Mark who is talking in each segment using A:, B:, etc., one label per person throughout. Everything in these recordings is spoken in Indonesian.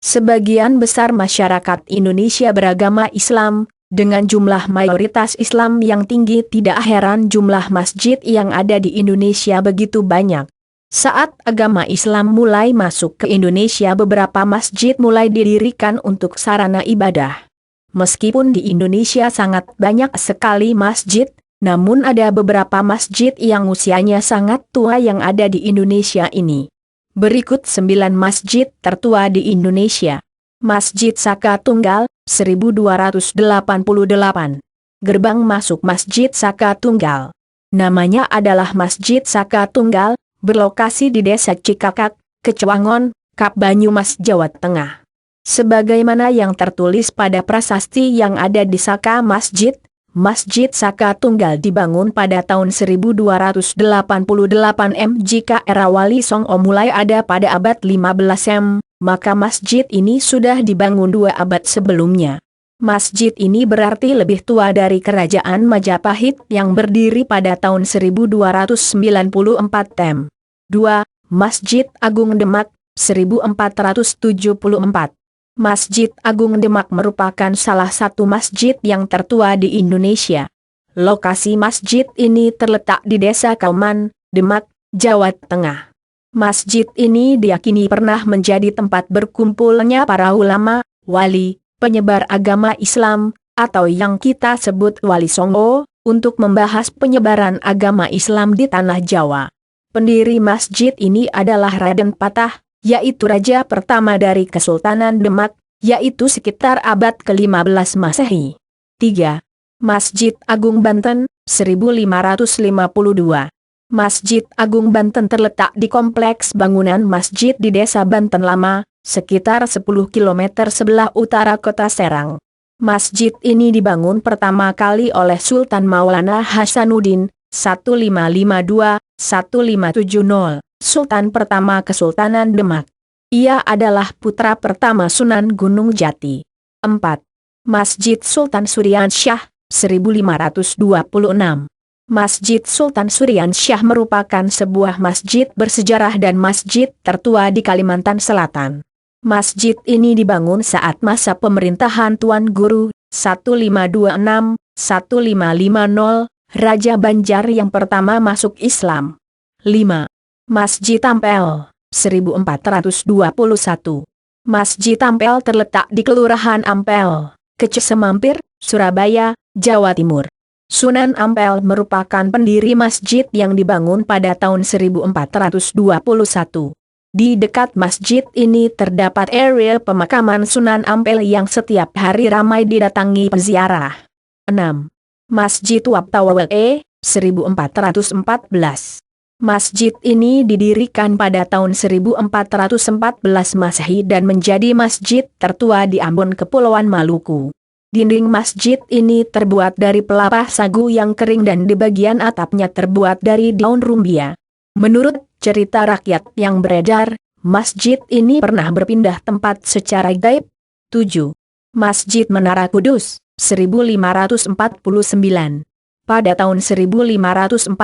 A: Sebagian besar masyarakat Indonesia beragama Islam, dengan jumlah mayoritas Islam yang tinggi tidak heran jumlah masjid yang ada di Indonesia begitu banyak. Saat agama Islam mulai masuk ke Indonesia, beberapa masjid mulai didirikan untuk sarana ibadah. Meskipun di Indonesia sangat banyak sekali masjid, namun ada beberapa masjid yang usianya sangat tua yang ada di Indonesia ini. Berikut 9 masjid tertua di Indonesia. Masjid Saka Tunggal, 1288. Gerbang masuk Masjid Saka Tunggal. Namanya adalah Masjid Saka Tunggal, berlokasi di Desa Cikakak, Kecawangon, Kap Banyumas, Jawa Tengah. Sebagaimana yang tertulis pada prasasti yang ada di Saka Masjid, Masjid Saka Tunggal dibangun pada tahun 1288 M. Jika era Wali Songo mulai ada pada abad 15 M, maka masjid ini sudah dibangun 2 abad sebelumnya. Masjid ini berarti lebih tua dari Kerajaan Majapahit yang berdiri pada tahun 1294 M. 2. Masjid Agung Demak, 1474. Masjid Agung Demak merupakan salah satu masjid yang tertua di Indonesia. Lokasi masjid ini terletak di Desa Kauman, Demak, Jawa Tengah. Masjid ini diyakini pernah menjadi tempat berkumpulnya para ulama, wali, penyebar agama Islam, atau yang kita sebut Wali Songo, untuk membahas penyebaran agama Islam di Tanah Jawa. Pendiri masjid ini adalah Raden Patah, yaitu raja pertama dari Kesultanan Demak, yaitu sekitar abad ke-15 Masehi. 3. Masjid Agung Banten, 1552. Masjid Agung Banten terletak di kompleks bangunan masjid di Desa Banten Lama, sekitar 10 km sebelah utara kota Serang. Masjid ini dibangun pertama kali oleh Sultan Maulana Hasanuddin, 1552-1570, Sultan pertama Kesultanan Demak. Ia adalah putra pertama Sunan Gunung Jati. 4. Masjid Sultan Surian Syah, 1526. Masjid Sultan Surian Syah merupakan sebuah masjid bersejarah dan masjid tertua di Kalimantan Selatan. Masjid ini dibangun saat masa pemerintahan Tuan Guru, 1526-1550, Raja Banjar yang pertama masuk Islam. 5. Masjid Ampel, 1421. Masjid Ampel terletak di Kelurahan Ampel, Kecesemampir, Surabaya, Jawa Timur. Sunan Ampel merupakan pendiri masjid yang dibangun pada tahun 1421. Di dekat masjid ini terdapat area pemakaman Sunan Ampel yang setiap hari ramai didatangi peziarah. 6. Masjid Waptawawe, 1414. Masjid ini didirikan pada tahun 1414 Masehi dan menjadi masjid tertua di Ambon, Kepulauan Maluku. Dinding masjid ini terbuat dari pelepah sagu yang kering dan di bagian atapnya terbuat dari daun rumbia. Menurut cerita rakyat yang beredar, masjid ini pernah berpindah tempat secara gaib. 7. Masjid Menara Kudus, 1549. Pada tahun 1549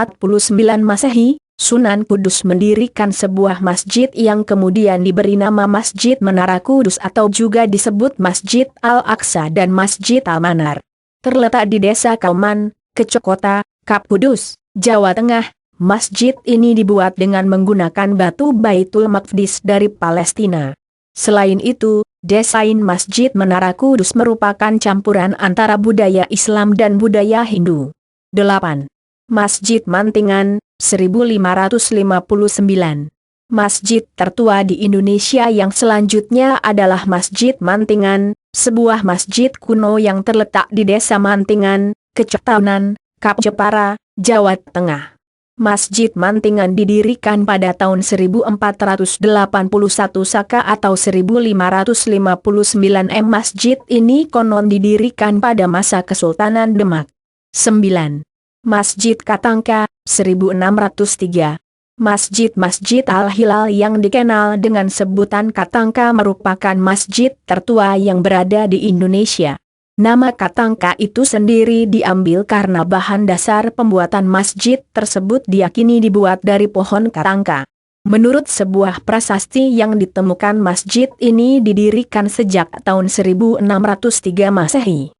A: Masehi, Sunan Kudus mendirikan sebuah masjid yang kemudian diberi nama Masjid Menara Kudus atau juga disebut Masjid Al-Aqsa dan Masjid Al-Manar. Terletak di Desa Kauman, Kecokota, Kap Kudus, Jawa Tengah. Masjid ini dibuat dengan menggunakan batu Baitul Maqdis dari Palestina. Selain itu, desain Masjid Menara Kudus merupakan campuran antara budaya Islam dan budaya Hindu. 8. Masjid Mantingan, 1559. Masjid tertua di Indonesia yang selanjutnya adalah Masjid Mantingan, sebuah masjid kuno yang terletak di Desa Mantingan, Kecetaunan, Kap Jepara, Jawa Tengah. Masjid Mantingan didirikan pada tahun 1481 Saka atau 1559 M. Masjid ini konon didirikan pada masa Kesultanan Demak. 9. Masjid Katangka, 1603. Masjid Al-Hilal yang dikenal dengan sebutan Katangka merupakan masjid tertua yang berada di Indonesia. Nama Katangka itu sendiri diambil karena bahan dasar pembuatan masjid tersebut diyakini dibuat dari pohon katangka. Menurut sebuah prasasti yang ditemukan masjid ini didirikan sejak tahun 1603 Masehi.